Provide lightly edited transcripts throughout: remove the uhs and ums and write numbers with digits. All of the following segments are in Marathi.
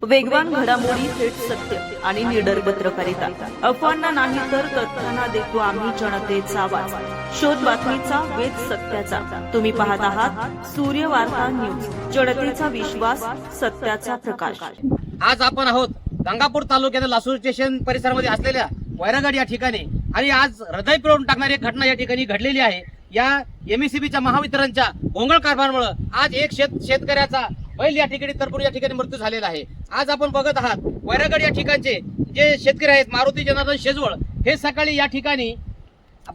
वेगवान घडामोडी, थेट सत्य आणि निडर पत्रकारिता. अफवांना नाही तर तथ्यांना देतो आम्ही जनतेचा आवाज. शोध बातमीचा, वेध सत्याचा. तुम्ही पाहत आहात सूर्य वार्ता न्यूज, जनतेचा विश्वास, सत्याचा प्रकाश. आज आपण आहोत गंगापूर तालुक्यातील लासूर स्टेशन परिसरामध्ये असलेल्या वैरागड या ठिकाणी आणि आज हृदय पिळवून टाकणारी एक घटना या ठिकाणी घडलेली आहे. या एमएससीबीच्या महावितरणच्या भोंगळ कारभारामुळे आज एक शेतकऱ्याचा बैल या ठिकाणी तरपूर या ठिकाणी मृत्यू झालेला आहे. आज आपण बघत आहात वैरागड या ठिकाणचे जे शेतकरी आहेत मारुती जनार्दन शेजवळ, हे सकाळी या ठिकाणी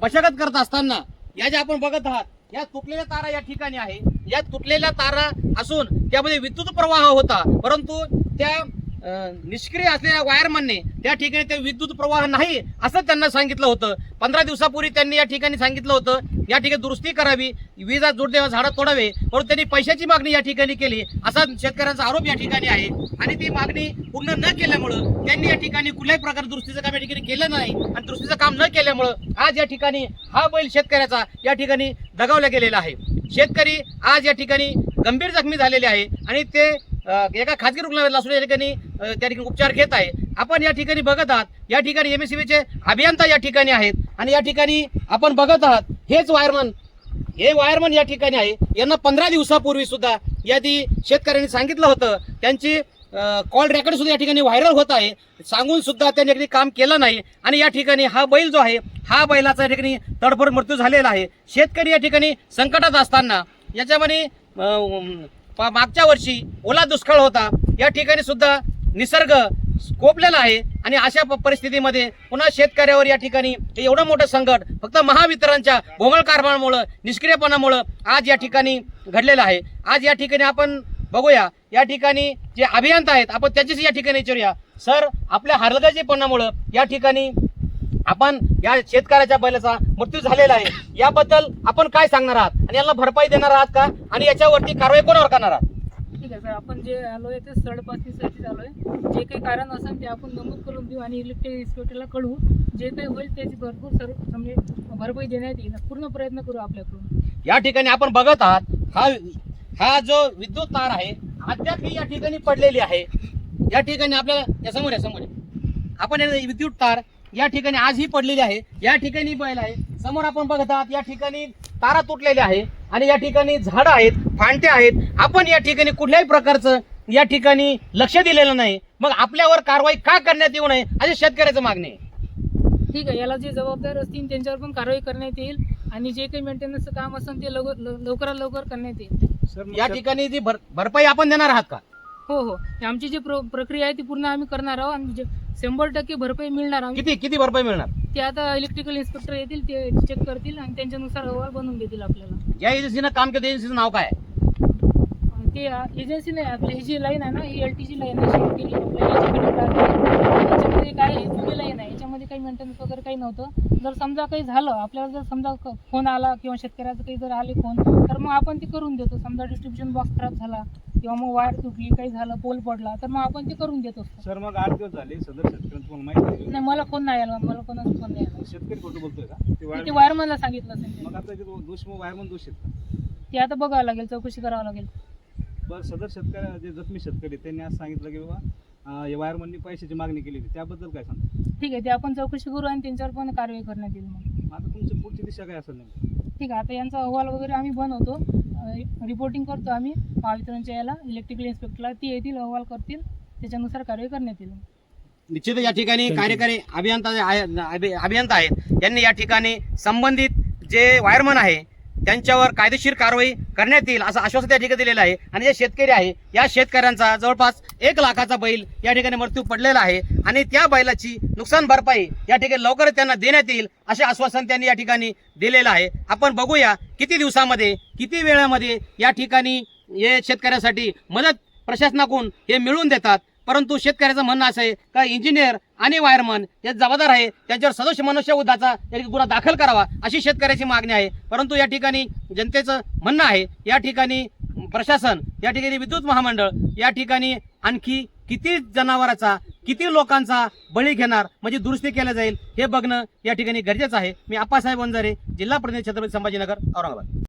मशागत करत असताना या ज्या आपण बघत आहात या तुटलेल्या तारा या ठिकाणी आहे. या तुटलेल्या तारा असून त्यामध्ये विद्युत प्रवाह होता, परंतु त्या निष्क्रिय असलेल्या वायरमनने त्या ठिकाणी ते विद्युत प्रवाह नाही असं त्यांना सांगितलं होतं. 15 दिवसापूर्वी त्यांनी या ठिकाणी सांगितलं होतं या ठिकाणी दुरुस्ती करावी, वीज जोडले झाडं तोडावे, परंतु त्यांनी पैशाची मागणी या ठिकाणी केली असा शेतकऱ्यांचा आरोप या ठिकाणी आहे. आणि ती मागणी पूर्ण न केल्यामुळं त्यांनी या ठिकाणी कुठल्याही प्रकारे दुरुस्तीचं काम या ठिकाणी केलं नाही आणि दुरुस्तीचं काम न केल्यामुळं आज या ठिकाणी हा बैल शेतकऱ्याचा या ठिकाणी दगावला गेलेला आहे. शेतकरी आज या ठिकाणी गंभीर जखमी झालेले आहे आणि ते एका खाजगी रुग्णालयात असून या ठिकाणी त्या ठिकाणी उपचार घेत आहे. आपण या ठिकाणी बघत आहात या ठिकाणी एमएससीबीचे अभियंता या ठिकाणी आहेत आणि या ठिकाणी आपण बघत आहात हेच वायरमन या ठिकाणी आहे. यांना 15 दिवसापूर्वी सुद्धा यादी शेतकऱ्यांनी सांगितलं होतं. त्यांची कॉल रेकॉर्ड सुद्धा या ठिकाणी व्हायरल होत आहे. सांगून सुद्धा त्यांनी काम केलं नाही आणि या ठिकाणी हा बैल जो आहे हा बैलाचा या ठिकाणी तडफड मृत्यू झालेला आहे. शेतकरी या ठिकाणी संकटात असताना याच्यामध्ये मागच्या वर्षी ओला दुष्काळ होता, या ठिकाणी सुद्धा निसर्ग कोपलेला आहे आणि अशा परिस्थितीमध्ये पुन्हा शेतकऱ्यावर या ठिकाणी एवढं मोठं संकट फक्त महावितरणच्या भोंगळ कारभारामुळे, निष्क्रियपणामुळे आज या ठिकाणी घडलेलं आहे. आज या ठिकाणी आपण बघूया या ठिकाणी जे अभियंता आहेत आपण त्याचीच या ठिकाणी विचारूया. सर, आपल्या हलगर्जीपणामुळे या ठिकाणी आपण या शेतकऱ्याच्या बैलाचा मृत्यू झालेला आहे, याबद्दल आपण काय सांगणार आहात आणि याला भरपाई देणार आहात का आणि याच्यावरती कारवाई कोणावर करणार आहात? ठीक आहे सर, आपण जे आलोय ते स्थळ पाहणीसाठी आलोय. जे काही कारण असेल ते आपण नमूद करून देऊ आणि इलेक्ट्रिक इन्स्पेक्टरला कळवू. जे काही होईल त्याची भरपूर म्हणजे भरपाई देण्यात येईल. पूर्ण प्रयत्न करू आपल्याकडून. या ठिकाणी आपण बघत आहात हा जो विद्युत तार आहे अद्याप ही या ठिकाणी पडलेली आहे. या ठिकाणी आपल्याला या समोर आपण विद्युत तार या ठिकाणी आजही पडलेली आहे. या ठिकाणी बैल आहे समोर आपण बघत आहात. या ठिकाणी तारा तुटलेल्या आहे आणि या ठिकाणी झाडं आहेत, फांटे आहेत. आपण या ठिकाणी कुठल्याही प्रकारचं या ठिकाणी लक्ष दिलेलं नाही. मग आपल्यावर कारवाई का करण्यात येऊ नये अशी शेतकऱ्याचं मागणी आहे. ठीक आहे, याला जे जबाबदार असतील त्यांच्यावर पण कारवाई करण्यात येईल आणि जे काही मेंटेनन्सचं काम असेल ते लवकरात लवकर करण्यात येईल. या ठिकाणी जी भरपाई आपण देणार आहात का? हो, आमची जी प्रक्रिया आहे ती पूर्ण आम्ही करणार आहोत आणि 100% भरपाई मिळणार. किती भरपाई मिळणार ते आता इलेक्ट्रिकल इन्स्पेक्टर येतील, ते चेक करतील आणि त्यांच्यानुसार अहवाल बनवून देतील आपल्याला. या एजन्सीनं काम केलं, एजन्सीचं नाव काय आहे? ते एजन्सी नाही, आपली ही जी लाईन आहे ना, ही एलटीजी लाईन आहे. याच्यामध्ये काय जुनी लाईन आहे, याच्यामध्ये काही मेंटेनन्स वगैरे काही नव्हतं. जर समजा काही झालं आपल्याला, जर समजा फोन आला किंवा शेतकऱ्याचं काही जर आले फोन, तर मग आपण ते करून देतो. समजा डिस्ट्रीब्युशन बॉक्स खराब झाला किंवा मग वायर तुटली, काही झालं, पोल पडला, तर मग आपण ते करून देतो. सर, मग 8 दिवस झाले सदर शेतकऱ्यांचं तुम्हाला माहिती नाही, मला फोन नाही आला. मला कोणाचा फोन नाही आला. शेतकरी खोटं बोलतोय का? ते वायरमनला सांगितलं असेल. मग आता दोष मग वायरमन दोष आहेत का? ते आता बघावं लागेल, चौकशी करावं लागेल. बरं, सदर शेतकरी जे जखमी शेतकरी त्यांनी आज सांगितलं की बाबा या वायरमननी पैशाची मागणी केली होती, त्याबद्दल काय सांगता? ठीक आहे, ते आपण चौकशी करू आणि त्यांच्यावर पण कारवाई करण्यात येईल. मग आता तुमची पुढची दिशा काय असेल नेमकी? ठीक आहे, आता यांचा अहवाल वगैरे आम्ही बनवतो, रिपोर्टिंग करतो आम्ही महावितरणच्या याला, इलेक्ट्रिकल इन्स्पेक्टरला. ती येतील, अहवाल करतील, त्याच्यानुसार कारवाई करण्यात येईल. निश्चित या ठिकाणी कार्यकारी अभियंता आहेत, त्यांनी या ठिकाणी संबंधित जे वायरमन आहे त्यांच्यावर कायदेशीर कारवाई करण्यात येईल असं आश्वासन त्या ठिकाणी दिलेलं आहे. आणि जे शेतकरी आहे या शेतकऱ्यांचा जवळपास 1 लाखाचा बैल या ठिकाणी मृत्यू पडलेला आहे आणि त्या बैलाची नुकसान भरपाई या ठिकाणी लवकरच त्यांना देण्यात येईल असे आश्वासन त्यांनी या ठिकाणी दिलेलं आहे. आपण बघूया किती दिवसामध्ये, किती वेळामध्ये या ठिकाणी हे शेतकऱ्यासाठी मदत प्रशासनाकडून हे मिळवून देतात. परंतु शेतकऱ्याचं म्हणणं असं आहे का इंजिनियर आणि वायरमन हे जबाबदार आहे, त्यांच्यावर सदोष मनुष्यवधाचा गुन्हा दाखल करावा अशी शेतकऱ्याची मागणी आहे. परंतु या ठिकाणी जनतेचं म्हणणं आहे या ठिकाणी प्रशासन, या ठिकाणी विद्युत महामंडळ या ठिकाणी आणखी किती जनावरांचा, किती लोकांचा बळी घेणार म्हणजे दुरुस्ती केलं जाईल हे बघणं या ठिकाणी गरजेचं आहे. मी आप्पासाहेब वंजारे, जिल्हा प्रतिनिधी, छत्रपती संभाजीनगर, औरंगाबाद.